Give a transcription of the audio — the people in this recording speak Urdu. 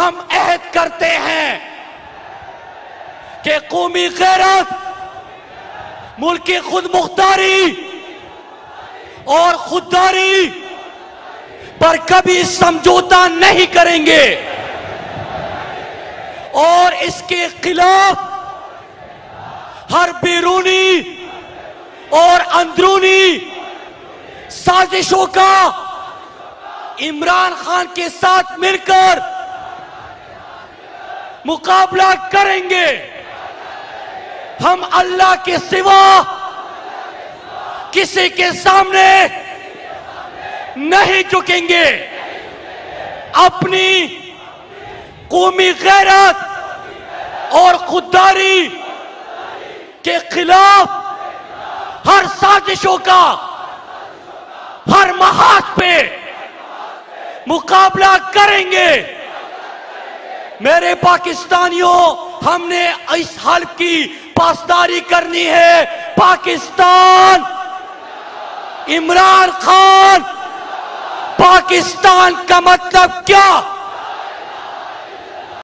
ہم عہد کرتے ہیں کہ قومی غیرت، ملکی خود مختاری اور خودداری پر کبھی سمجھوتا نہیں کریں گے، اور اس کے خلاف ہر بیرونی اور اندرونی سازشوں کا عمران خان کے ساتھ مل کر مقابلہ کریں گے۔ ہم اللہ کے سوا کسی کے سامنے نہیں جھکیں گے۔ اپنی قومی غیرت اور خودداری کے خلاف ہر سازشوں کا ہر محاذ پہ مقابلہ کریں گے۔ میرے پاکستانیوں، ہم نے اس حلف کی پاسداری کرنی ہے۔ پاکستان، عمران خان، پاکستان کا مطلب کیا؟